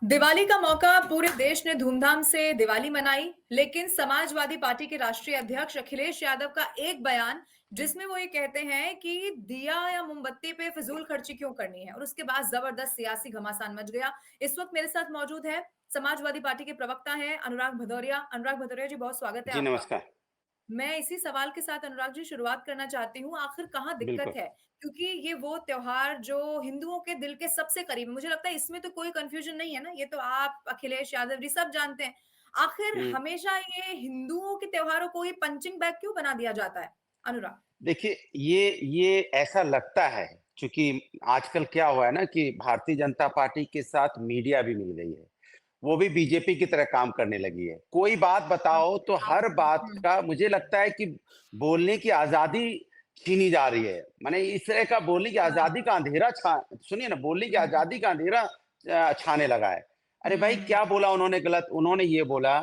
दिवाली का मौका पूरे देश ने धूमधाम से दिवाली मनाई, लेकिन समाजवादी पार्टी के राष्ट्रीय अध्यक्ष अखिलेश यादव का एक बयान जिसमें वो ये कहते हैं कि दिया या मोमबत्ती पे फिजूल खर्ची क्यों करनी है और उसके बाद जबरदस्त सियासी घमासान मच गया। इस वक्त मेरे साथ मौजूद है समाजवादी पार्टी के प्रवक्ता हैं अनुराग भदौरिया। अनुराग भदौरिया जी, बहुत स्वागत है जी, आपका। नमस्कार। मैं इसी सवाल के साथ अनुराग जी शुरुआत करना चाहती हूँ, आखिर कहाँ दिक्कत बिल्कुल। है? क्योंकि ये वो त्योहार जो हिंदुओं के दिल के सबसे करीब है, मुझे लगता है इसमें तो कोई कन्फ्यूजन नहीं है ना, ये तो आप, अखिलेश यादव जी सब जानते हैं। आखिर हुँ। हमेशा ये हिंदुओं के त्योहारों को ही पंचिंग बैग क्यों बना दिया जाता है? अनुराग। देखिए, ये ऐसा लगता है, चूँकि आजकल क्या हुआ है ना कि भारतीय जनता पार्टी के साथ मीडिया भी मिल गई है। वो भी बीजेपी की तरह काम करने लगी है। कोई बात बताओ तो आप हर बात हुँ, का मुझे लगता है कि बोलने की आज़ादी छीनी जा रही है। माने इस तरह का बोलने की अच्छा। आज़ादी का अंधेरा छा सुनिए ना, बोलने की हुँ, आज़ादी का अंधेरा छाने लगा है। अरे भाई, हुँ, क्या बोला उन्होंने गलत? उन्होंने ये बोला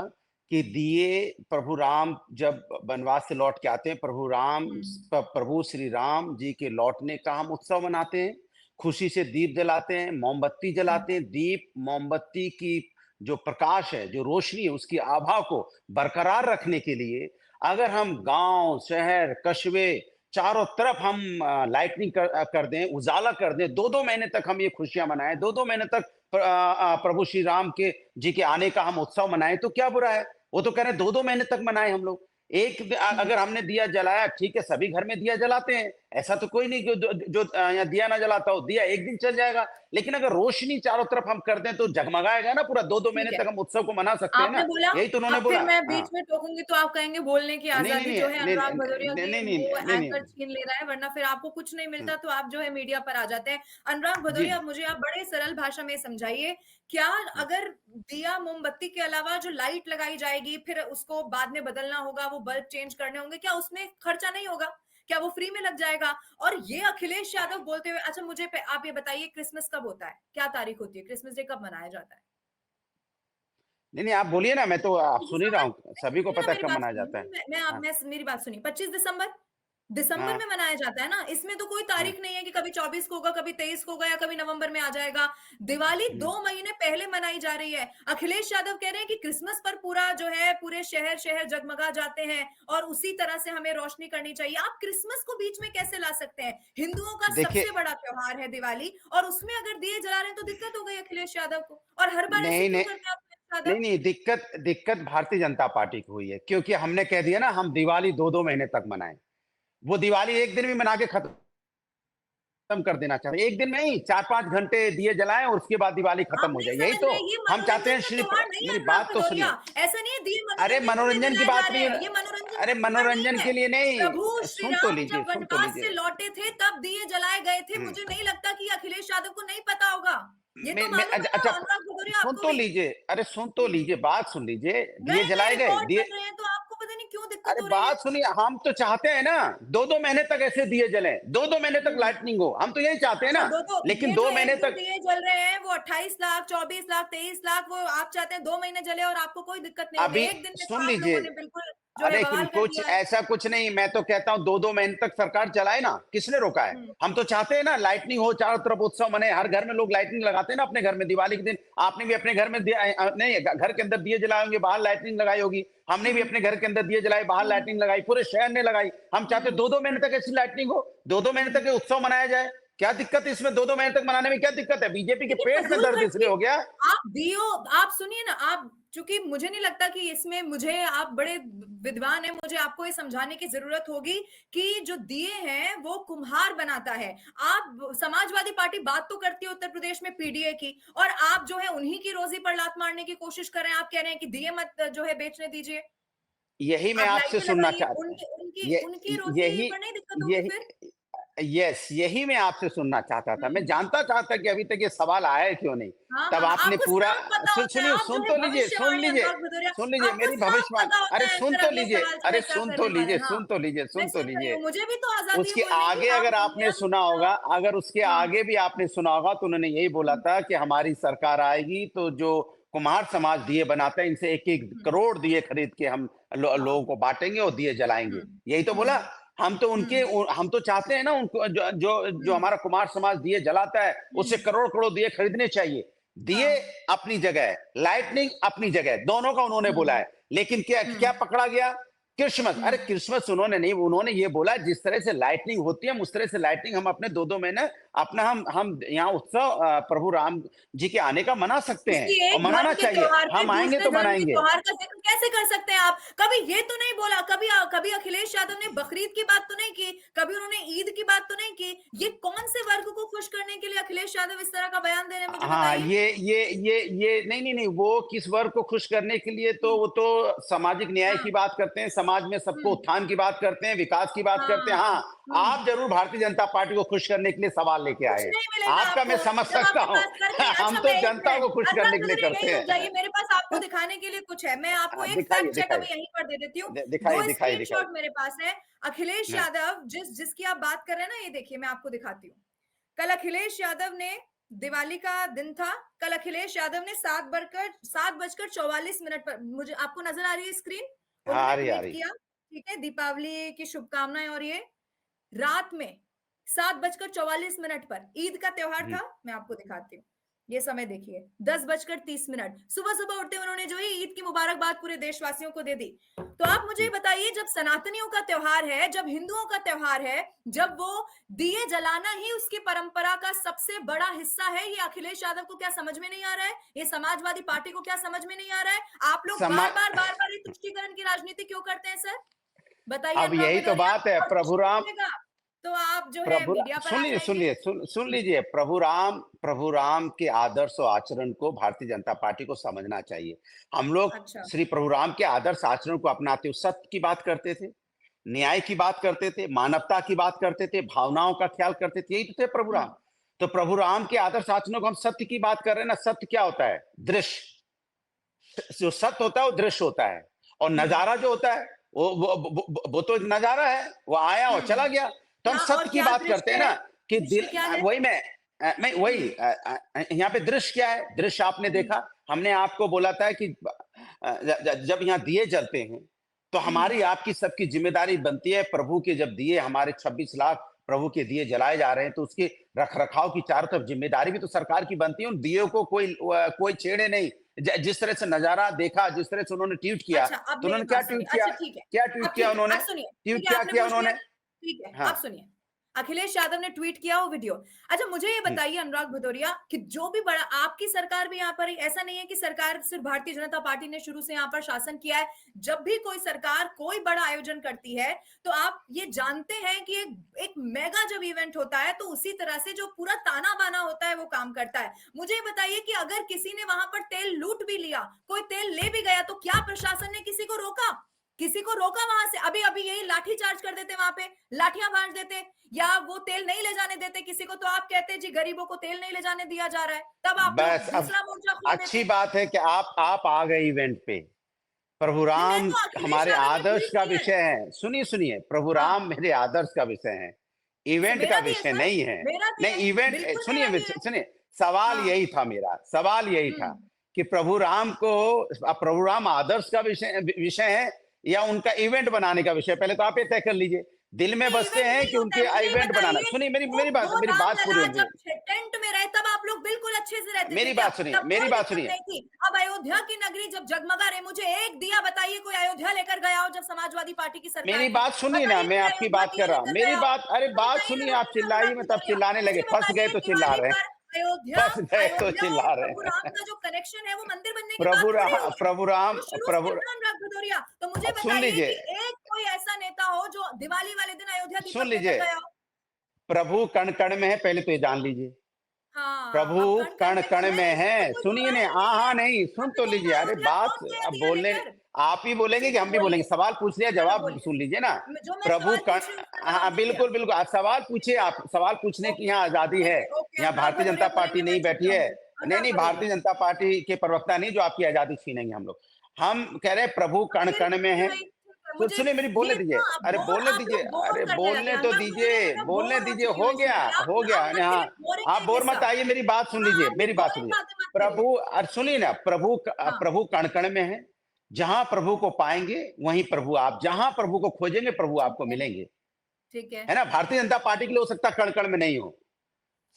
कि दिए प्रभु राम जब वनवास से लौट के आते हैं, हुँ, प्रभु श्री राम जी के लौटने का हम उत्सव मनाते हैं। खुशी से दीप जलाते हैं, मोमबत्ती हुँ, जलाते हैं। दीप, मोमबत्ती की जो प्रकाश है, जो रोशनी है, उसकी आभा को बरकरार रखने के लिए अगर हम गाँव, शहर, कस्बे चारों तरफ हम लाइटनिंग कर दें, उजाला कर दें, 2-2 महीने तक हम ये खुशियाँ मनाएँ, 2-2 महीने तक प्रभु श्री राम के जी के आने का हम उत्सव मनाएँ, तो क्या बुरा है? वो तो कह रहे हैं 2-2 महीने तक मनाएँ हम लोग। हुँ। अगर हमने दिया जलाया, ठीक है, सभी घर में दिया जलाते हैं। ऐसा तो कोई नहीं जो यहाँ दिया ना जलाता हो, दिया एक दिन चल जाएगा। लेकिन अगर रोशनी चारों तरफ हम कर दें तो जगमगाएगा ना पूरा, 2-2 महीने ठीक है। तक हम उत्सव को मना सकते हैं आपने ना। बोला, यही तो उन्होंने अब फिर बोला। मैं हाँ। बीच में टोकूँगी तो आप कहेंगे बोलने की नहीं, नहीं, आज़ादी नहीं, जो है नहीं, अनुराग भदौरिया नहीं, जी नहीं, नहीं, वो नहीं, नहीं। एंकर छीन ले रहा है, वरना फिर आपको कुछ नहीं हुँ, मिलता तो आप जो है मीडिया पर आ जाते हैं। अनुराग जी। भदौरिया, अब मुझे आप बड़े सरल भाषा में समझाइए, क्या हुँ। अगर दिया मोमबत्ती के अलावा जो लाइट लगाई जाएगी फिर उसको बाद में बदलना होगा, वो बल्ब चेंज करने होंगे, क्या उसमें खर्चा नहीं होगा? क्या वो फ्री में लग जाएगा? और ये अखिलेश यादव बोलते हुए, अच्छा मुझे आप ये बताइए, क्रिसमस कब होता है? क्या तारीख होती है? क्रिसमस डे कब मनाया जाता है? नहीं, नहीं, आप बोलिए ना, मैं तो आप 25 सुन ही रहा दिसंबर। हूँ। सभी को सुनिए ना पता है मेरी कब बात, मनाया जाता सुनिए। है। मैं आप हाँ, मैं मेरी बात सुनिए। 25 दिसंबर, दिसंबर हाँ, में मनाया जाता है ना, इसमें तो कोई हाँ। तारीख नहीं है कि कभी 24 को होगा, कभी 23 को होगा या कभी नवंबर में आ जाएगा। दिवाली हुँ। 2 महीने पहले मनाई जा रही है। अखिलेश यादव कह रहे हैं कि क्रिसमस पर पूरा जो है पूरे शहर-शहर जगमगा जाते हैं और उसी तरह से हमें रोशनी करनी चाहिए। आप क्रिसमस को बीच में कैसे ला सकते हैं? हिंदुओं का देखिए, सबसे बड़ा त्योहार है दिवाली और उसमें अगर दिए जला रहे हैं तो दिक्कत हो गई अखिलेश यादव को। और हर बार ऐसे नहीं, क्यों नहीं, करते हैं अखिलेश यादव? नहीं, नहीं, दिक्कत दिक्कत भारतीय जनता पार्टी को हुई है, क्योंकि हमने कह दिया ना हम दिवाली 2-2 महीने तक मनाएँ। वो दिवाली एक दिन भी मना के खत्म कर देना चाहते हैं। एक दिन नहीं, 4-5 घंटे दिए जलाएँ और उसके बाद दिवाली खत्म आप हो नहीं जाए। यही समझ तो रहे, ये हम चाहते मनोरंजन हैं। का श्री त्योहार प्र नहीं है मेरी अनुराग बात तो भदौरिया। सुनिए। ऐसा नहीं है, दिए अरे मनोरंजन के लिए मनोरंजन की जलाए जा बात रहे नहीं हैं, है। ये मनोरंजन अरे का त्योहार नहीं मनोरंजन है। के लिए नहीं, प्रभु श्री सुन तो राम लीजिए, जब सुन तो वनवास से लीजिए। लौटे थे तब दिए जलाए गए थे। हुँ। मुझे नहीं लगता कि अखिलेश यादव को नहीं पता होगा। ये तो मैं मालूम है ना अच्छा, अनुराग भदौरिया सुन आपको तो भी। लीजिए। अरे सुन तो लीजिए, बात सुन लीजिए। दिए नहीं, नहीं जलाए गए, रिकॉर्ड दिए। कर रहे हैं तो आपको पता नहीं क्यों दिक्कत अरे हो रही है। बात सुनिए, हम तो चाहते हैं ना 2-2 महीने तक ऐसे दिए जलें, 2-2 महीने तक हुँ। लाइटनिंग हो, हम तो यही चाहते हैं अच्छा, ना। 2-2 लेकिन ये जो 2 महीने 1-2 तक। दिए जल रहे हैं वो 28 लाख, 24 लाख, 23 लाख, वो आप चाहते हैं 2 महीने जले और आपको कोई दिक्कत नहीं होगी। अभी 1 दिन में तो सुन आप लीजिए। लोगों ने बिल्कुल जो है अरे बवाल कर कुछ दिया है। ऐसा कुछ नहीं, मैं तो कहता हूँ 2-2 महीने तक सरकार चलाए ना, किसने रोका है? हुँ। हम तो चाहते हैं ना लाइटनिंग हो, चारों तरफ उत्सव मने, हर घर में लोग लाइटनिंग लगाते हैं ना अपने घर में दिवाली के दिन। आपने भी अपने घर में नहीं, घर के अंदर दिए जलाए होंगे, बाहर लाइटनिंग लगाई होगी। हमने भी हुँ, अपने घर के अंदर दिए जलाए, बाहर हुँ, लाइटनिंग लगाई, पूरे शहर ने लगाई। हम चाहते हैं हुँ, 2-2 महीने तक ऐसी लाइटनिंग हो, 2-2 महीने हुँ। तक ये उत्सव मनाया जाए। क्या दिक्कत है इसमें? 2-2 महीने तक मनाने में क्या दिक्कत है? बीजेपी के लेकिन पेट में फ़िज़ूल दर्द इसलिए खर्ची हो गया। आप दियो, आप सुनिए ना, आप चूँकि मुझे नहीं लगता कि इसमें मुझे, आप बड़े विद्वान हैं, मुझे आपको ये समझाने की ज़रूरत होगी कि जो दिए हैं, वो कुम्हार बनाता है। आप, समाजवादी पार्टी बात तो करती है उत्तर प्रदेश में पीडीए की और आप जो है उन्हीं की रोज़ी पर लात मारने की कोशिश कर रहे हैं। आप कह रहे हैं कि दिए मत जो है बेचने दीजिए, यही मैं आप आपसे लाइटें सुनना लगाइए, चाहता उनकी उनकी ये उनकी रोज़ी यही पर नहीं दिक्कत होगी यही फिर? यस, यही मैं आपसे सुनना चाहता था। मैं हुँ। जानता कहाँ था कि अभी तक ये सवाल आया है क्यों नहीं। हाँ, तब हाँ, आपने आपको पूरा सब पता होता है, सुनिए, आप जो है भविष्यवाणी अनुराग भदौरिया, सुन लीजिए आपको मेरी सब भविष्यवाणी। पता अरे होता है सुन फिर तो अगले लीजिए, सवाल जो है क्या करने वाले हैं। हाँ, मैं सुन तो सुन रही लीजिए। हूँ, मुझे भी तो आज़ादी है उसके बोलने की, आगे आप अगर बोलिए, आपने आप सुना बताओ। होगा, अगर उसके हाँ, आगे भी आपने सुना होगा तो उन्होंने यही बोला हुँ, था कि हमारी सरकार आएगी तो जो कुम्हार समाज दिए बनाता है इनसे 1-1 हुँ, करोड़ दिए खरीद के हम हाँ, लोगों को बाँटेंगे और दिए जलाएँगे। हुँ, यही तो बोला। हुँ, उनके हुँ, हम तो चाहते हैं ना उनको जो जो जो हुँ, हमारा कुम्हार समाज दिए जलाता है, उससे हुँ, करोड़-करोड़ दिए खरीदने चाहिए। दिए हाँ। अपनी जगह, लाइटनिंग अपनी जगह, दोनों का उन्होंने बोला है। लेकिन क्या क्या पकड़ा गया? क्रिसमस। अरे क्रिसमस उन्होंने नहीं, उन्होंने ये बोला जिस तरह से लाइटनिंग होती है, हम उस तरह से लाइटनिंग हम अपने 2-2 महीने अपना हम यहाँ उत्सव प्रभु राम जी के आने का मना सकते हैं किसी और एक मनाना धर्म के चाहिए। त्योहार पे हम आएँगे दूसरे तो धर्म के मनाएँगे। त्योहार का ज़िक्र कैसे कर सकते हैं आप? कभी ये तो नहीं बोला, कभी अखिलेश यादव ने बकरीद की बात तो नहीं की, कभी उन्होंने ईद की बात तो नहीं की। ये कौन से वर्ग को खुश करने के लिए अखिलेश यादव इस तरह का बयान दे रहे हैं, मुझे हाँ, बताइए? ये नहीं, वो किस वर्ग को खुश करने के लिए, तो वो तो सामाजिक न्याय हाँ, की बात करते हैं, समाज में सबको हुँ, उत्थान की बात करते हैं, विकास की बात करते हैं। हाँ, हाँ, हुँ। आप ज़रूर भारतीय जनता पार्टी को खुश करने के लिए सवाल लेके कुछ आए हैं। नहीं मिलेगा आपका मैं आपको, समझ जब सकता आपके हूँ। पास सर नहीं हम अच्छा तो मैं 1 जनता को मिनट, खुश अनुराग करने के लिए भदौरिया यहीं करते रुक जाइए, हैं। मेरे पास आपको दिखाने के लिए कुछ है। मैं आपको एक दिखाइए, फैक्ट चेक दिखाइए। अभी यहीं पर दे देती हूँ। दिखाइए, 2 दिखाइए, दिखाइए। स्क्रीनशॉट मेरे पास है। अखिलेश हाँ, यादव जिसकी आप बात कर रहे हैं ना, ये देखिए मैं आपको दिखाती हूँ। कल अखिलेश यादव ने दिवाली का दिन था, कल अखिलेश यादव ने 7 बजकर 44 मिनट पर, मुझे आपको नज़र आ रही है स्क्रीन? हाँ, उन्होंने आ रही है, आ ट्वीट रही है। किया, ठीक है? दीपावली की शुभकामनाएँ और ये रात में 7 बजकर 44 मिनट पर ईद का त्योहार हुँ, था। मैं आपको दिखाती हूँ। ये समय देखिए 10 बजकर 30 मिनट। सुबह-सुबह उठते हुए उन्होंने जो है ईद की मुबारकबाद पूरे देशवासियों को दे दी। तो आप मुझे ये हुँ। बताइए, जब सनातनियों का त्योहार है, जब हिंदुओं का त्योहार है, जब वो दिए जलाना ही उसकी परंपरा का सबसे बड़ा हिस्सा है, ये अखिलेश यादव को क्या समझ में नहीं आ रहा है? ये समाजवादी पार्टी को क्या समझ में नहीं आ रहा है? आप लोग समा बार-बार, बार-बार ये तुष्टीकरण की राजनीति क्यों करते हैं सर? बताइए अब अनुराग यही तो भदौरिया। बात है, और कुछ प्रभु नहीं राम मिलेगा, तो आप जो है प्रभु रा मीडिया पर सुन आ लीजिए, सुन जाएँगे। लीजिए, सुन लीजिए। प्रभु राम के आदर्श और आचरण को भारतीय जनता पार्टी को समझना चाहिए। हम लोग अच्छा, श्री प्रभु राम के आदर्श आचरण को अपनाते हुए सत्य की बात करते थे, न्याय की बात करते थे, मानवता की बात करते थे, भावनाओं का ख्याल करते थे, यही तो थे प्रभु हुँ, राम। तो प्रभु राम के आदर्श आचरणों को हम सत्य की बात कर रहे हैं ना, सत्य क्या होता है? दृश्य। जो सत्य होता है वो दृश्य होता है, और हुँ, नजारा जो होता है वो तो एक नजारा है, वो आया और चला हुँ। गया। तो हम क्या और सत्य की क्या बात करते दृश्य हैं है? ना कि दृश्य दिल क्या है? वही मैं वही हुँ, यहाँ पे दृश्य क्या है? दृश्य आपने हुँ, देखा, हमने आपको बोला था कि जब यहाँ दिए जलते हैं तो हुँ। हमारी आपकी सबकी जिम्मेदारी बनती है, प्रभु के जब दिए हमारे 26 लाख प्रभु के दिए जलाए जा रहे हैं, तो उसके रख-रखाव की चारों तरफ जिम्मेदारी भी तो सरकार की बनती है। उन दियों को कोई छेड़े नहीं। जिस तरह से नज़ारा देखा, जिस तरह से उन्होंने ट्वीट किया, अच्छा, अब तो मेरी उन्होंने क्या बात सुनिए। ट्वीट किया? अच्छा ठीक है, क्या ट्वीट अब किया ठीक है, उन्होंने? अब सुनिए। ट्वीट ठीक है, क्या आपने किया पूछ लिया, उन्होंने? ठीक है, हाँ, अब सुनिए। अखिलेश यादव ने ट्वीट किया वो वीडियो। अच्छा मुझे ये हुँ, बताइए अनुराग भदौरिया कि जो भी बड़ा, आपकी सरकार भी यहाँ पर, ऐसा नहीं है कि सरकार सिर्फ भारतीय जनता पार्टी ने शुरू से यहाँ पर शासन किया है। जब भी कोई सरकार कोई बड़ा आयोजन करती है, तो आप ये जानते हैं कि एक मेगा जब इवेंट होता है, तो उसी तरह से जो पूरा ताना-बाना होता है, वो काम करता है। मुझे ये बताइए कि अगर किसी ने वहाँ पर तेल लूट भी लिया, कोई तेल ले भी गया, तो क्या प्रशासन ने किसी को रोका? किसी को रोका वहां से? अभी अभी यही लाठी चार्ज कर देते, वहां पे लाठियां बांट देते, या वो तेल नहीं ले जाने देते किसी को, तो आप कहते जी गरीबों को तेल नहीं ले जाने दिया जा रहा है, तब आप लोग बस अब दूसरा मोर्चा खोल अच्छी देते। बात है कि आप आ गए इवेंट पे। प्रभु नहीं, मैं राम तो अखिलेश हमारे यादव ने आदर्श ट्वीट का किया है। विषय है। सुनिए, प्रभु हाँ, राम मेरे आदर्श का विषय है, इवेंट का मेरा भी है विषय सर, नहीं है। मेरा भी है, नहीं, इवेंट बिल्कुल मेरा सुनिए भी है। सुनिए, सवाल हाँ, यही था मेरा, सवाल यही था हम्म। कि प्रभु राम आदर्श का विषय है या उनका इवेंट बनाने का विषय? पहले तो आप ये तय कर लीजिए। दिल में नहीं, बसते इवेंट हैं नहीं कि होता उनके है, मुझे ये इवेंट बनाना। बताइए। सुनिए वो वो मेरी बात पूरी रामलला होने जब दीजिए। टेंट में रहे, तब आप लोग बिल्कुल अच्छे से रहते थे मेरी क्या? बात सुनिए, तब मेरी कोई बात दिक्कत सुनिए। नहीं थी। अब अयोध्या की नगरी जब जगमगा रहे, मुझे एक दिया बताइए कोई अयोध्या लेकर गया हो जब समाजवादी पार्टी की सरकार मेरी थी। बात सुनिए ना, बताइए मैं कोई आपकी अयोध्या बात कर दिया रहा हूँ। लेकर मेरी गया हो? बात, अरे तो बात बताइए सुनिए, ना आप मुझे चिल्लाइए अनुराग मत, अब भदौरिया। चिल्लाने लगे, मुझे फँस गए बताइए तो चिल्ला दिवाली रहे हैं, पर अयोध्या फँस गए तो अयोध्या चिल्ला और रहे प्रभु राम हैं। का जो कनेक्शन है, वो मंदिर बनने के बाद थोड़ी हुआ है। प्रभु राम वो शुरू से प्रभु था अनुराग भदौरिया। तो मुझे सुन बताइए लीजिए, कि एक कोई ऐसा नेता हो जो दिवाली वाले दिन अयोध्या सुन दीपक लेकर लीजिए, गया हो? प्रभु कण-कण में है, पहले तो ये जान लीजिए। हाँ, प्रभु अब कण-कण में तो कण-कण है में ही, इसमें तो है। कोई दो सुनिए राय ना, नहीं है। नहीं, सुन अब तो बताइए लीजिए। ना अरे अयोध्या बात कौन गया अब दिया बोलने, लेकर? आप ही बोलेंगे कि हम भी बोलेंगे? बोलिए, सवाल पूछ लिया, चलो जवाब बोलिए। सुन लीजिए ना। जो मैं प्रभु सवाल कण पूछ रही हूँ उसका हाँ, जवाब दीजिए बिल्कुल, आप। बिल्कुल। आप सवाल पूछिए, आप सवाल पूछने की ओके, यहाँ आज़ादी है। ओके, ओके, यहाँ अनुराग भारतीय भदौरिया जनता पार्टी बोलेंगे, मैं नहीं चुप बैठी है। जाऊँगी। नहीं, अनुराग नहीं, भदौरिया। भारतीय जनता पार्टी के प्रवक्ता नहीं जो आपकी आज़ादी छीनेंगे हम लोग। हम कह रहे हैं प्रभु तो फिर कण-कण में मुझे है। वही, ठीक है, तो मुझे सुनिए, मेरी बोलने ये दीजिए। ना अरे बोर, बोलने आप दीजिए, लोग बोर अरे करने लगे। बोलने तो अनुराग भदौरिया, दीजिए, मैं ना बोलने बोर हो दीजिए। चुकी हूँ इससे। आप हो गया। आप ना हाँ, सिर्फ बोरिंग आप है ये बोर मत सब। आइए, मेरी बात सुन हाँ, लीजिए, आप भी मेरी बात बोरिंग सुनिए। बातें मत करिए। सुनिए ना, हाँ, प्रभु कण-कण में है। जहाँ प्रभु को पाएँगे, वहीं प्रभु आप जहाँ प्रभु को खोजेंगे, प्रभु ठीक आपको है, मिलेंगे। ठीक है। है ना? भारतीय जनता पार्टी के लिए हो सकता है कण-कण में नहीं हो।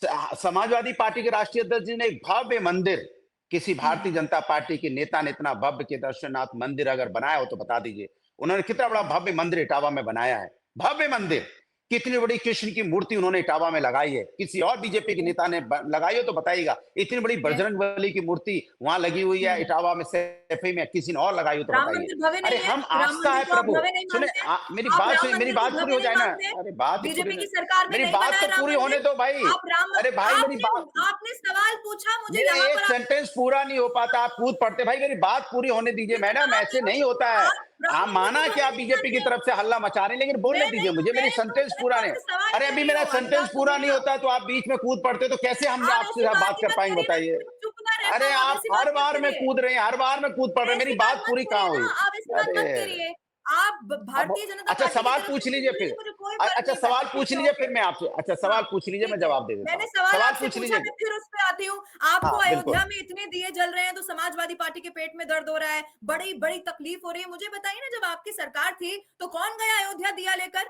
समाजवादी पार्टी के राष्ट्रीय अध्यक्ष जी ने एक भव्य मंदिर किसी भारतीय जनता पार्टी के नेता ने इतना भव्य केदारनाथ मंदिर अगर बनाया हो तो बता दीजिए। उन्होंने कितना बड़ा भव्य मंदिर इटावा में बनाया है। भव्य मंदिर, कितनी बड़ी कृष्ण की मूर्ति उन्होंने इटावा में लगाई है। किसी और बीजेपी के नेता ने लगाई हो तो बताइएगा। इतनी बड़ी बजरंगबली की मूर्ति वहां लगी हुई है इटावा में, सैफई में, किसी ने और लगाई हो तो राम बताइए। मंदिर भव्य अरे नहीं है, हम राम आस्था है मंदिर को आप प्रभु, भव्य नहीं सुने मानते हैं? मेरी आप बात राम सुनिए, मेरी मंदिर को बात पूरी भव्य हो नहीं जाए ना। मानते? अरे बात तो पूरी बीजेपी की सरकार में मेरी नहीं बात बना है तो राम पूरी होने मंदिर? दो भाई। आप राम अरे भाई मेरी बात, आपने सवाल पूछा मुझे मेरा यहाँ एक पर सेंटेंस पूरा नहीं हो पाता, आप कूद पड़ते। भाई मेरी बात पूरी होने दीजिए ये तो मैडम, कहा ऐसे क्यों? नहीं होता है। आप राम आप मंदिर को माना कि भव्य आप नहीं बीजेपी की मानते? तरफ से हल्ला मचा रहे हैं, लेकिन बोलने मैं दीजिए नहीं हूँ, मुझे, मेरी मैं सेंटेंस तुमसे पूरा कौन नहीं। से सवाल अरे कर अभी रही मेरा हूँ? सेंटेंस अधिकार तो पूरा नहीं बोलना। होता तो आप बीच में कूद पड़ते, तो कैसे हम आप आपसे ऐसी बात बात ही कर मत पाएंगे करिए ना, बताइए। चुप ना रह अरे पाऊँ, आप आप ऐसी हर बात मत बार में करिए। कूद रहे हैं, हर बार में कूद पड़ रहे हैं, मेरी ऐसी बात बात मत पूरी करिए कहाँ ना, हुई। आप ऐसी बात मत अरे करिए। आप अब भारतीय जनता अच्छा पार्टी की सवाल तरफ पूछ से लीजिए कुछ फिर। भी मुझे कोई फर्क अच्छा नहीं सवाल पड़ता, पूछ ठीक है, लीजिए ओके। फिर मैं आपसे, अच्छा हाँ, सवाल पूछ लीजिए, मैं ठीक है। जवाब दे देता मैंने हूँ। सवाल सवाल आपसे पूछ पूछा, लीजिए। मैं फिर उस पे आती हूँ। आपको हाँ बिल्कुल। अयोध्या में इतने दिए जल रहे हैं तो समाजवादी पार्टी के पेट में दर्द हो रहा है, बड़ी-बड़ी तकलीफ हो रही है। मुझे बताइए ना, जब आपकी सरकार थी तो कौन गया अयोध्या दिया लेकर?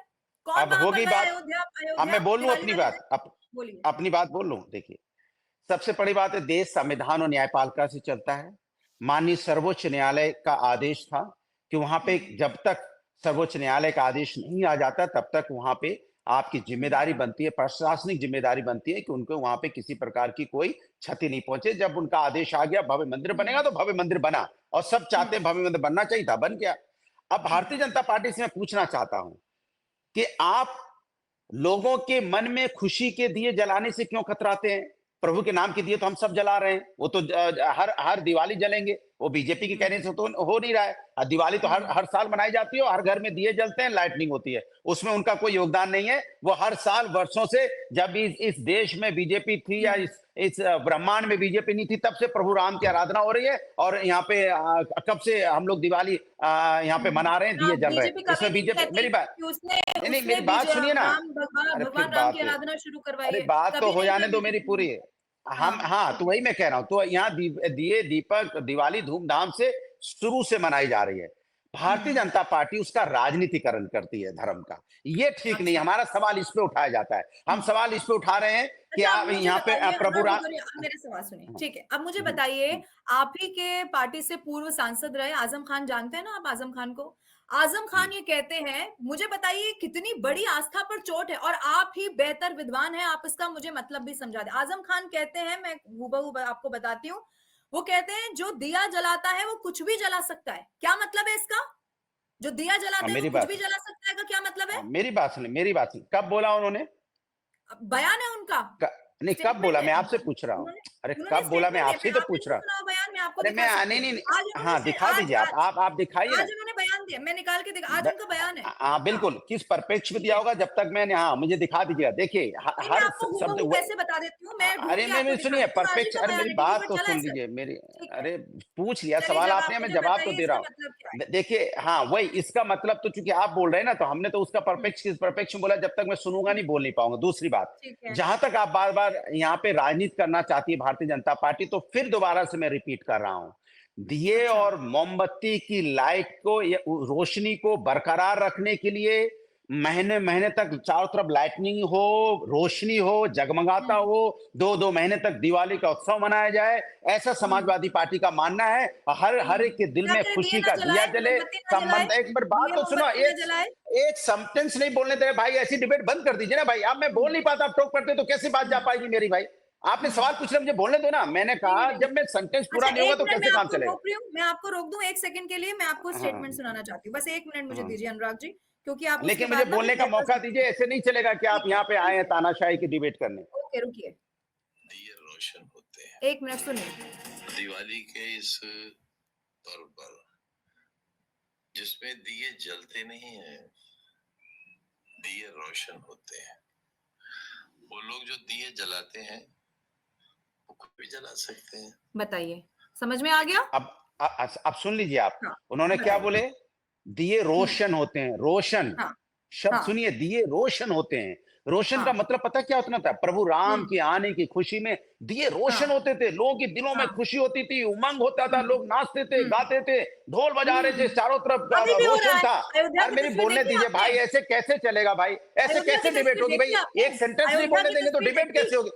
कौन अब वहां पर होगी गया बात, अयोध्या अब अयोध्या मैं बोल लूं दिवाली अपनी वाले बात, दिन? बोलिए। अपनी बात बोल लूं। देखिए, सबसे बड़ी बात है, देश संविधान और न्यायपालिका से चलता है। माननीय सर्वोच्च न्यायालय का आदेश था कि वहां पे हुँ, जब तक सर्वोच्च न्यायालय का आदेश नहीं आ जाता तब तक वहां पे आपकी हुँ, जिम्मेदारी बनती है, प्रशासनिक जिम्मेदारी बनती है कि उनको वहां पे किसी प्रकार की कोई क्षति नहीं पहुंचे। जब उनका आदेश आ गया भव्य मंदिर हुँ, बनेगा तो भव्य मंदिर बना, और सब चाहते हुँ, हैं भव्य मंदिर बनना चाहिए था, बन गया। अब हुँ। भारतीय जनता पार्टी से मैं पूछना चाहता हूं कि आप लोगों के मन में खुशी के दिए जलाने से क्यों कतराते हैं? प्रभु के नाम के दिए तो हम सब जला रहे हैं। वो तो हर हर दिवाली जलेंगे। वो बीजेपी के कहने हुँ, से तो हो नहीं रहा है। दिवाली तो हर हुँ। हर साल मनाई जाती है और हर घर में दिए जलते हैं, लाइटनिंग होती है। उसमें उनका कोई योगदान नहीं है। वो हर साल वर्षों से, जब इस देश में बीजेपी थी या हुँ। इस ब्रह्मांड में बीजेपी नहीं थी, तब से प्रभु राम की आराधना हो रही है। और यहाँ पे कब से हम लोग दिवाली यहाँ पे हुँ। मना रहे हैं, हाँ, दिए जल रहे हैं। बीजेपी कभी इसमें नहीं बीजेपी, कहती मेरी बात, कि उसने नहीं नहीं उसने मेरी बात सुनिए ना। राम भगवान अरे फिर भगवान राम बात की है। आराधना शुरू करवाई अरे है। बात तो कभी हो नहीं जाने किया दो मेरी बीजेपी ने। पूरी। हम, हाँ, हाँ तो ठीक है। वही मैं कह रहा हूं, तो यहाँ दिए दीपक दिवाली धूमधाम से शुरू से मनाई जा रही है। भारतीय हुँ। जनता पार्टी उसका राजनीतिकरण करती है धर्म का। ये ठीक नहीं है। अच्छा। हमारा सवाल इस पे उठाया जाता है। हम हुँ। सवाल इस पे उठा रहे हैं कि अच्छा, अब आप मुझे यहाँ पे बताइए, प्रभु अनुराग राम। भदौरिया, आप मेरे सवाल सुनिए, हाँ, ठीक है। अब मुझे हम्म, बताइए, हम्म, आप ही के पार्टी से पूर्व सांसद रहे आज़म खान, जानते हैं ना आप आज़म खान को? आज़म हम्म। खान ये कहते हैं, मुझे बताइए कितनी बड़ी आस्था पर चोट है, और आप ही बेहतर विद्वान हैं, आप इसका मुझे मतलब भी समझा दें। आज़म खान कहते हैं, मैं हूबहू आपको बताती हूँ, वो कहते हैं जो दिया जलाता है वो कुछ भी जला सकता है। क्या मतलब है इसका? जो दिया जलाता है वो मेरी कुछ भी बात, जला सकता है का क्या मतलब है? मेरी बात सुनिए, मेरी बात सुनिए, कब बोला उन्होंने? बयान है उनका, क, नहीं कब स्टेटमेंट बोला, है। मैं आपसे पूछ रहा हूँ। उन्होंने अरे उन्होंने कब बोला, मैं स्टेटमेंट दिया, आपसे मैं ही तो आपने पूछ रहा क्यों हूँ। सुनाओ बयान, मैं आपको अरे दिखा मैं सकती नहीं हूँ। नहीं आज नहीं, उन्होंने हाँ दिखा दीजिए, आप दिखाइए ना। आज उन्होंने बयान दिया, मैं निकाल के आज उनका बयान है। हाँ हाँ, बिल्कुल, किस परिप्रेक्ष्य में ठीक दिया है। होगा, जब तक मैंने, हाँ मुझे दिखा दीजिएगा। देखिए नहीं, मैं हर आपको शब्द हूबहू वैसे बता देती हूँ, मैं ढूँढ अरे के मैं आपको सुनिए दिखाती हूँ, आज ही परफेक्ट, का अरे बयान मेरी है, टीवी बात पर तो चला सुन है सर। लीजिए मेरी। ठीक है, अरे पूछ लिया चलिए सवाल जब आपने, आप मैं मुझे जवाब तो बताइए दे रहा इसका हूँ। मतलब क्या है? देखिए हाँ वही, इसका मतलब तो चूंकि आप बोल रहे हैं ना, तो हमने तो उसका हुँ, परपेक्ष किस परपेक्ष में बोला, जब तक मैं सुनूंगा हुँ, नहीं बोल नहीं पाऊंगा। दूसरी बात, ठीक है। जहां तक आप बार बार यहाँ पे राजनीति करना चाहती है भारतीय जनता पार्टी, तो फिर दोबारा से मैं रिपीट कर रहा हूं, दिए अच्छा, और मोमबत्ती की लाइट को या रोशनी को बरकरार रखने के लिए महीने महीने तक चारों तरफ लाइटनिंग हो, रोशनी हो, जगमगाता हुँ, हो, 2-2 महीने तक दिवाली का उत्सव मनाया जाए, ऐसा हुँ, समाजवादी पार्टी का मानना है। और हर हुँ। एक के दिल क्या में करें, दिए खुशी ना का दिया जलाए, जले। मोमबत्ती ना जलाए? संबंध, एक बार बात दिए तो सुनो, मोमबत्ती ना एक जलाए? एक सेंटेंस नहीं बोलने दे रहे भाई, ऐसी डिबेट बंद कर दीजिए ना भाई। अब मैं बोल हुँ, नहीं पाता, आप टोक पड़ते तो कैसे बात जा हुँ, पाएगी मेरी भाई। आपने हुँ। सवाल पूछ लिया, मुझे बोलने दो ना। मैंने नहीं, कहा नहीं। जब मैं सेंटेंस पूरा अच्छा, नहीं होगा 1 तो मिनट मैं कैसे काम आपको चलेगा। रोक रही हूँ, मैं आपको रोक दूँ 1 सेकंड के लिए, मैं आपको हाँ, स्टेटमेंट सुनाना चाहती हूँ। बस 1 मिनट मुझे हाँ। दीजिए अनुराग जी, क्योंकि आप उसके लेकिन मुझे बाद ना फिर बोलने का बेहतर मौका समझ दीजिए, ऐसे नहीं चलेगा कि आप ठीक है, यहाँ पे आए ठीक हैं है। तानाशाही की डिबेट करने। ओके, रुकिए। दिए रोशन होते हैं 1 मिनट सुनिए। दिवाली के इस पर्व पर, जिसमें दिए जलते नहीं हैं, दिए रोशन होते हैं। वो लोग जो दिए जलाते हैं वो खुद भी जला सकते हैं। बताइए, समझ में आ गया? अब सुन लीजिए आप, हाँ, उन्होंने क्या बताइए। बोले? दिए हुँ, रोशन होते हैं, रोशन हाँ, शब्द हाँ, सुनिए, दिए रोशन होते हैं। रोशन का हाँ, मतलब पता क्या होता था? प्रभु राम हुँ, के आने की खुशी में दिए रोशन हाँ, होते थे, लोगों के दिलों में हाँ, खुशी होती थी, उमंग होता था, हुँ, लोग नाचते थे, हुँ, गाते थे, ढोल बजा रहे थे, हुँ। चारों तरफ अभी भी हो रहा रोशन है। था। अयोध्या अरे की मेरी तस्वीर बोलने देखी है दीजिए आपने? भाई, ऐसे कैसे चलेगा भाई? ऐसे अयोध्या की कैसे डिबेट तस्वीर होगी देखी भाई? है आपने? एक सेंटेंस नहीं अयोध्या बोलने की देंगे तो तस्वीर डिबेट देखी? कैसे होगी?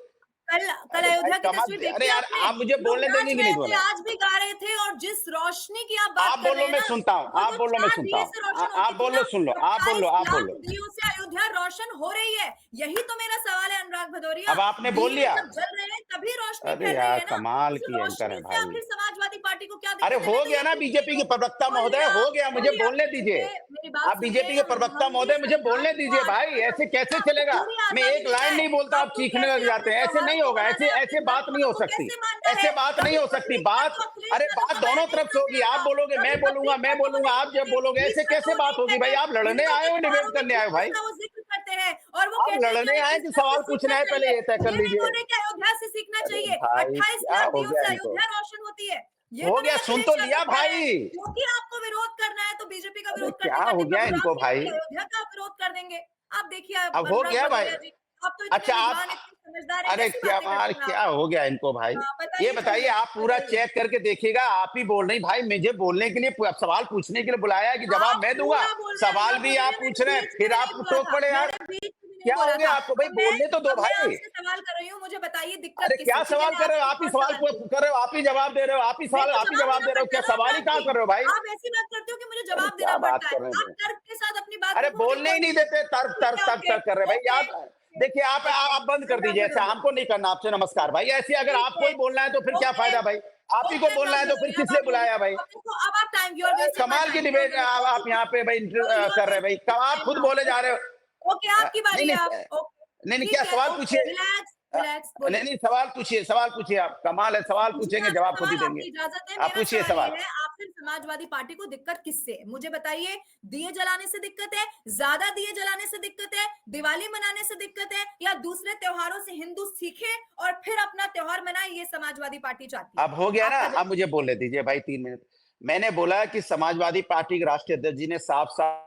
कल अरे भाई अयोध्या की कमाल तस्वीर अरे देखी यार आपने? आप मुझे लोग बोलने देंगे नाच कि रहे नहीं थे, बोला? आज भी गा रहे थे और जिस रोशनी की आप बात आप कर रहे बोलो हैं मैं ना, सुनता हूँ, वो आप जो बोलो मैं 4 सुनता दिए हूँ। से रोशन होती आप थी ना, बोलो सुन लो, आप बोलो, 28 आप लाख बोलो। दियों से अयोध्या रोशन हो रही है। यही तो मेरा सवाल है अनुराग भदौरिया। अब आपने बोल दिए लिया। जब जल रहे हैं तभी रोशनी अरे फैल रही यार है ना। कमाल उस की एंकर है रोशनी से भाई। आखिर समाजवादी पार्टी को क्या अरे दिक्कत है? हो मैं तो गया ये ना पूछ रही बीजेपी के हूँ। प्रवक्ता महोदय, बोलिए हो गया, मुझे बोलिए बोलने दीजिए। देखिए मेरी बात आप सुनिए, बीजेपी के प्रवक्ता हम भी महोदय, मुझे बोलने आपको दीजिए भाई, आजादी ऐसे कैसे आपको चलेगा? पूरी मैं आजादी एक दी लाइन है। नहीं बोलता आप आपको चीखने लग कैसे जाते अपने हैं, ऐसे त्योहारों नहीं को होगा, मनाना ऐसे है, ऐसे अपने बात नहीं धर्म हो को सकती, कैसे मानना ऐसे है। बात नहीं कभी हो सकती। बकरीद का बात तो अखिलेश अरे यादव बात का दोनों बयान नहीं तरफ से होगी, मानने आप आएगा। बोलोगे कभी मैं बोलूंगा, बकरीद मैं का तो वो बोलूंगा, नहीं आप जब कहेंगे, बोलोगे, ईद ऐसे का तो कैसे वो बात नहीं होगी भाई? कहेंगे। आप लड़ने हिंदुओं आए के हो निवेदन त्योहारों में करने आए किस हो तरह भाई? का वो जिक्र करते हैं और वो आप कहते हैं कि लड़ने हमें आए किस कि तरह से सवाल पूछने सीखना आए? पहले चाहिए। ये तय कर ये नहीं लीजिए। बोल रहे कि अयोध्या से सीखना अरे चाहिए। भाई 28 क्या लाख हो दियों गया से इनको? अयोध्या रोशन होती है। ये हो तो गया, नहीं सुन तो अखिलेश लिया यादव कह रहे हैं। भाई। क्योंकि आपको विरोध करना है तो बीजेपी का अरे विरोध क्या करने का हो गया प्रोग्राम इनको नहीं है भाई? कि अयोध्या का आप विरोध कर देंगे। आप देखिए अब हो अनुराग गया भाई। भदौरिया जी, आप तो इतने अच्छा आप विद्वान, इतने समझदार हैं, अरे कैसी क्या बातें मार करते हैं आप? क्या हो गया इनको भाई? हाँ, ये बताइए बताइए, चलिए, आप पूरा बताइए। चेक करके देखिएगा। आप ही बोल रही भाई, मुझे बोलने के लिए सवाल पूछने के लिए बुलाया है कि जवाब आप मैं दूंगा। पूरा बोल रहे हैं सवाल अनुराग भी आप भदौरिया, मैंने पूछ रहे हैं, बीच में फिर भी आप नहीं बोला टोक था। पड़े यार। मैंने बीच में भी नहीं क्या हो बोला गया था। आपको भाई? बोलने तो दो अब मैं भाई। आपसे सवाल कर रही हूँ, मुझे बताइए दिक्कत अरे किससे? क्या ठीक है, सवाल मैं कर रहे हो? आपसे आप एक ही और सवाल सवाल पूछती हूँ। कर रहे हो, आप ही जवाब दे रहे हो, आप ही मेरे सवाल, को आप ही जवाब जवाब देना दे रहे हो। पड़ता क्या है ना सवाल ही अनुराग कहाँ जी। कर रहे हो भाई? आप ऐसी बात करते हो कि मुझे अरे जवाब क्या देना बात पड़ता है। कर रहे आप हैं? तर्क के साथ अपनी बात अरे रखो, मुझे बोलने कोई ही नहीं दिक्कत देते, नहीं। तर्क तर्क ठीक है, तर्क ओके, तर्क कर रहे हैं भाई। ओके, आप देखिए, ओके। आप बंद कर अनुराग दीजिए ऐसे, भदौरिया, हमको नहीं करना आपसे नमस्कार भाई। ऐसे अगर ठीक आपको है, ही बोलना है तो फिर क्या ओके, फायदा भाई? आप ही को ओके बोलना अनुराग है तो फिर भदौरिया, अब किस लिए आप मेरी बुलाया भाई? अब देखो, अब आप time, you are wasting my कमाल की टाइम, यू आर डिबेट आप यहाँ पे भाई यू आर कर रहे हैं भाई। वेस्टिंग कब आप टाइम खुद नाउ। बोले जा रहे हो? ओके, आपकी नहीं बारी है नहीं अब। ओके, नहीं नहीं, क्या ठीक है, सवाल ओके, पूछिए। रिलैक्स, रिलैक्स, नहीं बोलिए। नहीं, सवाल पूछिए, सवाल पूछिए। आप कमाल है, सवाल पूछिए पूछेंगे आपका जवाब खुद ही सवाल, देंगे। आपकी इजाजत है। आप मेरा पूछिए सवाल ये सवाल। है, आखिर समाजवादी पार्टी को दिक्कत किससे है? मुझे बताइए, दिए जलाने से दिक्कत है, ज्यादा दिए जलाने से दिक्कत है, दिवाली मनाने से दिक्कत है, या दूसरे त्योहारों से हिंदू सीखे और फिर अपना त्योहार मनाए, ये समाजवादी पार्टी चाहती है? अब हो गया ना? आपका अब मुझे बोलने दीजिए भाई 3 मिनट। मैंने बोला कि समाजवादी पार्टी के राष्ट्रीय अध्यक्ष जी ने साफ साफ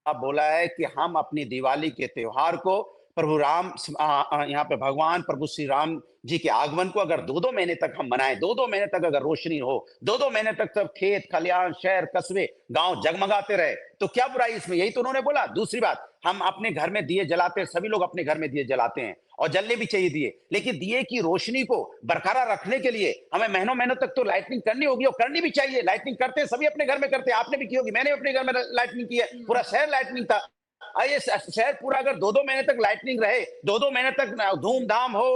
बोला है कि हम अपनी दिवाली के त्योहार को प्रभु राम यहाँ पे भगवान प्रभु श्री राम जी के आगमन को अगर 2-2 महीने तक हम मनाएं, 2-2 महीने तक अगर रोशनी हो, 2-2 महीने तक सब खेत खलियान शहर कस्बे गांव जगमगाते रहे, तो क्या बुराई इसमें? यही तो उन्होंने बोला। दूसरी बात, हम अपने घर में दिए जलाते हैं, सभी लोग अपने घर में दिए जलाते हैं और जलने भी चाहिए दिए, लेकिन दिए की रोशनी को बरकरार रखने के लिए हमें महीनों महीनों तक तो लाइटनिंग करनी होगी, और करनी भी चाहिए। लाइटनिंग करते हैं, सभी अपने घर में करते हैं, आपने भी की होगी, मैंने अपने घर में लाइटनिंग की है, पूरा शहर लाइटनिंग था। ये शहर पूरा अगर 2-2 महीने तक लाइटनिंग रहे, 2-2 महीने तक धूमधाम हो,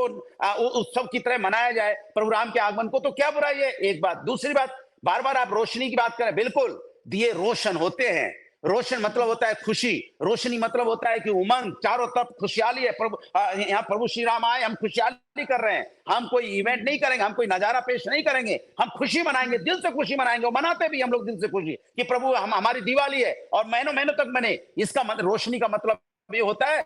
उत्सव की तरह मनाया जाए प्रभु राम के आगमन को, तो क्या बुराई है? एक बात। दूसरी बात, बार बार आप रोशनी की बात करें, बिल्कुल दिए रोशन होते हैं। रोशन मतलब होता है खुशी, रोशनी मतलब होता है कि उमंग, चारों तरफ खुशहाली है। प्रभु यहाँ प्रभु श्री राम आए, हम खुशहाली कर रहे हैं। हम कोई इवेंट नहीं करेंगे, हम कोई नजारा पेश नहीं करेंगे, हम खुशी मनाएंगे, दिल से खुशी मनाएंगे, और मनाते भी हम लोग दिल से खुशी कि प्रभु हम हमारी दिवाली है और महीनों महीनों तक मने। इसका मतलब रोशनी का मतलब ये होता है।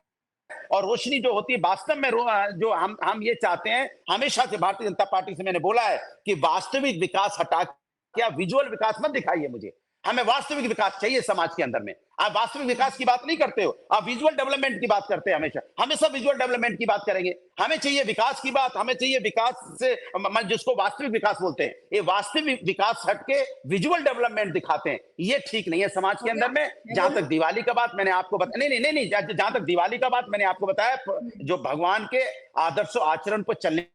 और रोशनी जो होती है वास्तव में जो हम ये चाहते हैं, हमेशा से भारतीय जनता पार्टी से मैंने बोला है कि वास्तविक विकास हटा क्या विजुअल विकास मत दिखाइए मुझे, हमें वास्तविक विकास चाहिए समाज के अंदर में। आप वास्तविक विकास की बात नहीं करते हो, आप विजुअल डेवलपमेंट की बात करते हैं। हमेशा हमेशा विजुअल डेवलपमेंट की बात करेंगे। हमें चाहिए विकास की बात, हमें चाहिए विकास से जिसको वास्तविक विकास बोलते हैं। ये वास्तविक विकास हटके विजुअल डेवलपमेंट दिखाते हैं, ये ठीक नहीं है समाज के हो गया, अंदर में। मैं जहां बोलूं? तक दिवाली का बात मैंने आपको बताया, नहीं, जहां तक दिवाली का बात मैंने आपको बताया, जो भगवान के आदर्श आचरण पर चलने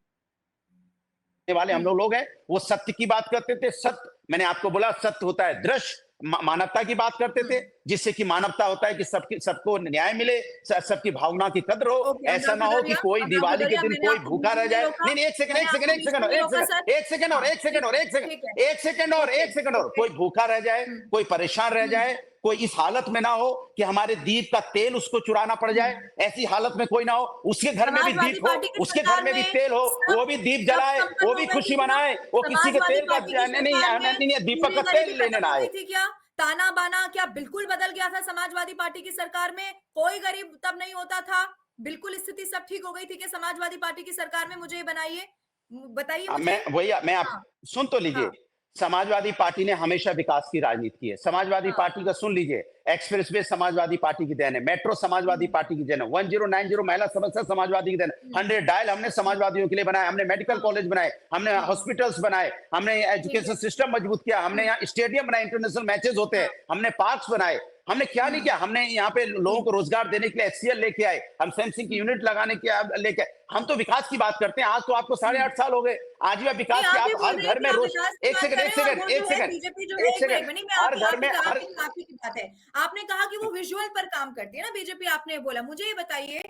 वाले हम लोग हैं, वो सत्य की बात करते थे। सत्य, मैंने आपको बोला, सत्य होता है दृश्य। मानवता की बात करते थे, जिससे कि मानवता होता है कि सबको न्याय मिले, सबकी भावना की कद्र हो। ओके, ऐसा ना हो कि कोई दिवाली के दिन मैंने कोई आपको भूखा बीच में रह नहीं जाए। रोका, नहीं, एक सेकंड, मैंने एक सेकंड, आपको एक बीच में सेकंड और नहीं एक रोका सेकंड, सर। एक सेकंड और हाँ, एक सेकंड और एक सेकंड, ठीक है, एक सेकंड और ओके, एक सेकंड और ओके, कोई भूखा रह जाए, कोई परेशान रह जाए, हम्म, कोई इस हालत में ना हो कि हमारे दीप का तेल उसको चुराना पड़ जाए, ऐसी हालत में कोई ना हो। उसके घर में भी समाजवादी दीप हो, पार्टी की उसके घर सरकार में भी में तेल हो, सब वो भी दीप सब जलाए, संपन्न वो हो भी गई थी खुशी क्या? मनाए, वो किसी के समाजवादी तेल का पार्टी की सरकार में नहीं, दीपक पूरी का गरीबी तेल लेने खत्म ना हो आए। गई थी क्या? ताना बाना क्या बिल्कुल बदल गया था समाजवादी पार्टी की सरकार में? कोई गरीब तब नहीं होता था? बिल्कुल स्थिति सब ठीक हो गई थी क्या समाजवादी पार्टी की सरकार में? मुझे ये बनाइए, बताइए मुझे। मैं आप हाँ, सुन तो लीजिए। हाँ, समाजवादी पार्टी ने हमेशा विकास की राजनीति की है। समाजवादी हाँ, पार्टी का सुन लीजिए, एक्सप्रेस वे समाजवादी पार्टी की देन है, मेट्रो समाजवादी पार्टी की देन है, 1090 महिला समस्या समाजवादी की देन है, 100 डायल हमने समाजवादियों के लिए बनाए, हमने मेडिकल कॉलेज बनाए, हमने हॉस्पिटल्स बनाए, हमने एजुकेशन सिस्टम मजबूत किया, हमने यहाँ स्टेडियम बनाए, इंटरनेशनल मैचेस होते हैं, हमने पार्क्स बनाए, हमने क्या नहीं किया, हमने यहाँ पे लोगों को रोजगार देने के लिए HCL लेके आए, हम सैमसंग की यूनिट लगाने के लेके आए। हम तो विकास की बात करते हैं। आज तो आपको 8.5 साल हो गए, आज भी आप विकास की, आप हर घर में रोज एक सेकंड हर घर में हर की बात है। आपने कहा कि वो विजुअल पर काम करती है ना बीजेपी, आपने बोला। मुझे ये बताइए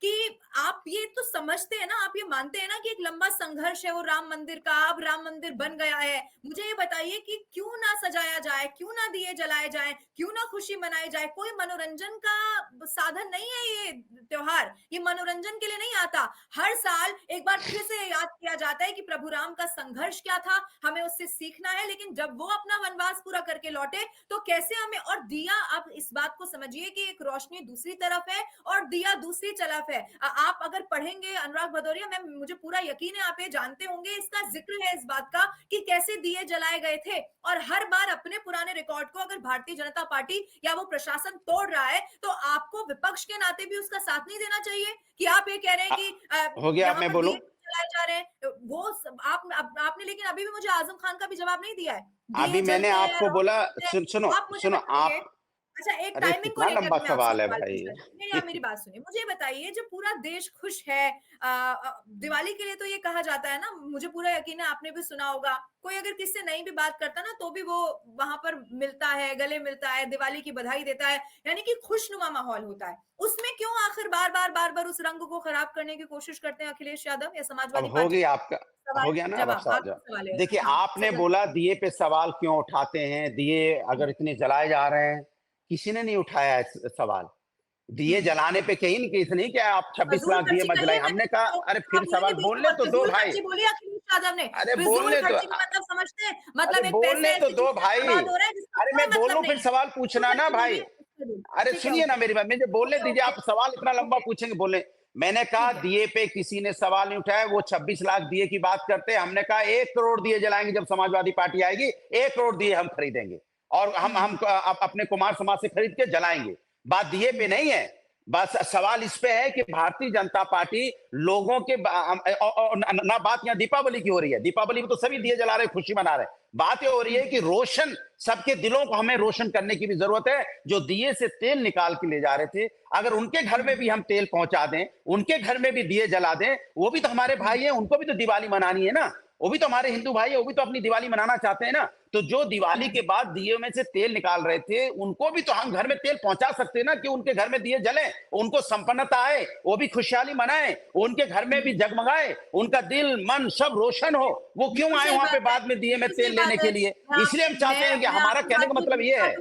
कि आप ये तो समझते हैं ना, आप ये मानते हैं ना कि एक लंबा संघर्ष है वो राम मंदिर का, अब राम मंदिर बन गया है। मुझे ये बताइए कि क्यों ना सजाया जाए, क्यों ना दिए जलाए जाए, क्यों ना खुशी मनाई जाए। कोई मनोरंजन का साधन नहीं है ये त्योहार, ये मनोरंजन के लिए नहीं आता। हर साल एक बार फिर से याद किया जाता है कि प्रभु राम का संघर्ष क्या था, हमें उससे सीखना है। लेकिन जब वो अपना वनवास पूरा करके लौटे तो कैसे हमें, और दिया, आप इस बात को समझिए कि एक रोशनी दूसरी तरफ है और दिया दूसरी तरफ है। आप अगर पढ़ेंगे अनुराग भदौरिया, मुझे पूरा यकीन है आप ये जानते होंगे, इसका जिक्र है इस बात का कि कैसे दिए जलाए गए थे। और हर बार अपने पुराने रिकॉर्ड को अगर भारतीय जनता पार्टी या वो प्रशासन तोड़ रहा है तो आपको विपक्ष के नाते भी उसका साथ नहीं देना चाहिए। कि आप ये कह रहे हैं कि हो गया, मैं बोलूं जलाए जा रहे हैं वो आपने, लेकिन अभी भी मुझे आजम खान का भी जवाब नहीं दिया है। अभी मैंने आपको बोला, सुनो आप, अच्छा, एक अरे टाइमिंग को कितना लेकर लंबा मैं सवाल है आपसे भाई। नहीं, आप मेरी बात सुनिए। मुझे बताइए, जब पूरा देश खुश है, दिवाली के लिए तो ये कहा जाता है ना, मुझे पूरा यकीन है आपने भी सुना होगा, कोई अगर किससे नहीं भी बात करता ना तो भी वो वहां पर मिलता है, गले मिलता है, दिवाली की बधाई देता है, यानी कि खुशनुमा माहौल होता है। उसमें क्यों आखिर बार बार उस रंग को खराब करने की कोशिश करते हैं अखिलेश यादव या समाजवादी अब हो पार्टी? गया आपका, हो गया ना, अब आप सवाल जवाब। सवाल है। देखिए, हाँ, आपने बोला दिए पे सवाल क्यों उठाते हैं, दिए अगर इतने जलाए जा रहे हैं, किसी ने नहीं उठाया है सवाल। दिए जलाने पे कहीं नहीं, किसी नहीं क्या आप 26 फजूल लाख दिए खर्ची मत जलाए। कहिए, हमने कहा अरे फिर सवाल बोलने तो दो भाई, फजूल बोली अखिलेश यादव ने, अरे फिजूल बोलने तो, खर्ची का मतलब समझते हैं, अरे मतलब एक बोलने पैसे तो ऐसी दो चीज भाई, बर्बाद हो रहा है जिसका अरे कोई मैं बोलूं मतलब फिर नहीं। सवाल पूछना ना भाई। अरे ठीक है, सुनिए ना ओके, मेरी बात, मुझे बोलने दीजिए, ओके, आप सवाल इतना लंबा ओके, पूछेंगे बोले। मैंने कहा ठीक है। दिए पे किसी ने सवाल नहीं उठाया, वो 26 लाख दिए की बात करते हैं। हमने कहा 1 करोड़ दिए जलाएंगे जब समाजवादी पार्टी आएगी, 1 करोड़ दिए हम खरीदेंगे और हम अपने कुमार समाज से खरीद के जलाएंगे। बात दिए पे नहीं है, बस सवाल इस पे है कि भारतीय जनता पार्टी लोगों के ना बात यहाँ दीपावली की हो रही है, दीपावली में तो सभी दिए जला रहे, खुशी मना रहे। बात ये हो रही है कि रोशन, सबके दिलों को हमें रोशन करने की भी जरूरत है। जो दिए से तेल निकाल के ले जा रहे थे, अगर उनके घर में भी हम तेल पहुंचा दें, उनके घर में भी दिए जला दें, वो भी तो हमारे भाई हैं, उनको भी तो दिवाली मनानी है ना। वो भी तो हमारे हिंदू भाई है, वो भी तो अपनी दिवाली मनाना चाहते हैं ना। तो जो दिवाली के बाद दिए में से तेल निकाल रहे थे, उनको भी तो हम घर में तेल पहुंचा सकते हैं ना, कि उनके घर में दिए जले, उनको संपन्नता आए, वो भी खुशहाली मनाए, उनके घर में भी जगमगाए, उनका दिल मन सब रोशन हो। वो क्यों आए वहां पे बाद में दिए में तेल लेने के लिए? इसलिए हम चाहते हैं कि हमारा कहने का मतलब ये है,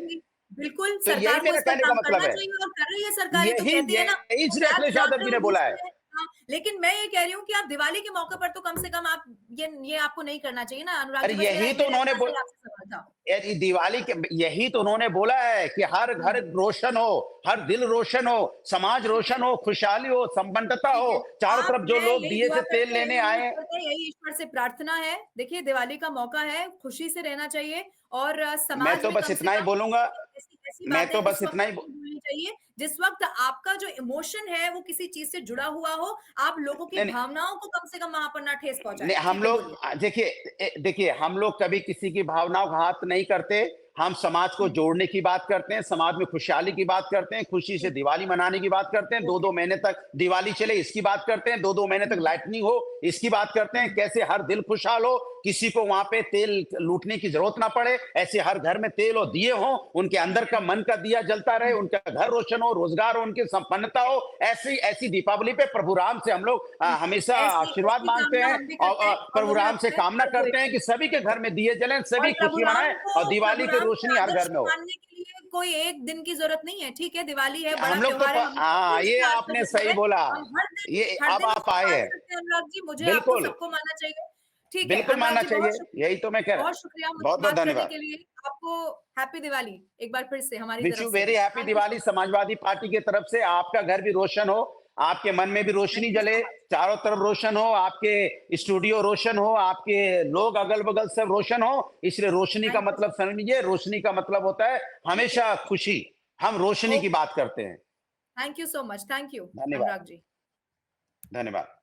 बिल्कुल, तो यही सरकार को मेरा इस पर कहने का काम मतलब करना है। चाहिए और कर रही है सरकार, ये तो यही कहती है ना। यही श्री अखिलेश यादव जी ने बोला है। हाँ, लेकिन मैं ये कह रही हूँ कि आप दिवाली के मौके पर तो कम से कम आप ये आपको नहीं करना चाहिए ना अनुराग अरे जी। बस यही तो उन्होंने आपसे सवाल था। दिवाली के, यही तो उन्होंने बोला है कि हर घर रोशन हो, हर दिल रोशन हो, समाज रोशन हो, खुशहाली हो, संपन्नता हो, चारों तरफ जो लोग दिए से तेल लेने आए। यही ईश्वर से प्रार्थना है। देखिए, दिवाली का मौका है, खुशी से रहना चाहिए और मैं समाज तो में बस कम से इतना ही कम बोलूंगा, ऐसी मैं बातें तो बस उस वक्त इतना ही नहीं बोलनी चाहिए जिस वक्त आपका जो इमोशन है वो किसी चीज से जुड़ा हुआ हो। आप लोगों की नहीं, भावनाओं को कम से कम वहां पर ना ठेस पहुंचाए। नहीं, हम ठीक है, लोग बोलिए। देखिए हम लोग कभी किसी की भावनाओं का हाथ नहीं करते। हम समाज को जोड़ने की बात करते हैं, समाज में खुशहाली की बात करते हैं, खुशी से दिवाली मनाने की बात करते हैं, 2-2 महीने तक दिवाली चले इसकी बात करते हैं, 2-2 महीने तक लाइटनिंग हो इसकी बात करते हैं, कैसे हर दिल खुशहाल हो, किसी को वहां पे तेल लूटने की जरूरत ना पड़े, ऐसे हर घर में तेल और दिए हो, उनके अंदर का मन का दिया जलता रहे, उनका घर रोशन हो, रोजगार हो, उनकी संपन्नता हो। ऐसी ऐसी दीपावली पे प्रभु राम से हम लोग हमेशा आशीर्वाद मांगते हैं और प्रभु राम से कामना करते हैं कि सभी के घर में दिए जलें, सभी खुशी मनाएं और दिवाली की रोशनी हर घर में हो। मानने के लिए कोई एक दिन की जरूरत नहीं है। ठीक है, दिवाली है, बड़ा हम लोग तो त्योहार है, हाँ, ये आपने सही बोला, ये हर अब दिन आप आए हैं, अनुराग जी, मुझे आपको बिल्कुल सबको मानना चाहिए। ठीक है बिल्कुल अनुराग मानना जी, चाहिए, बहुत शुक्रिया, यही तो मैं कह रहा हूँ। बहुत शुक्रिया मुझसे बहुत बहुत बात करने धन्यवाद। के लिए। आपको हैप्पी दिवाली एक बार फिर से हमारी विश तरफ यू से। Very happy Diwali Samajwadi party की तरफ से। आपका घर भी रोशन हो, आपके मन में भी रोशनी थैंक यू जले, सो मच। चारों तरफ रोशन हो, आपके स्टूडियो रोशन हो, आपके लोग अगल बगल सब रोशन हो। इसलिए रोशनी का थैंक यू। मतलब समझिए, रोशनी का मतलब होता है हमेशा खुशी। हम रोशनी की Okay. बात करते हैं। Thank you so much, thank you धन्यवाद। अनुराग जी। धन्यवाद।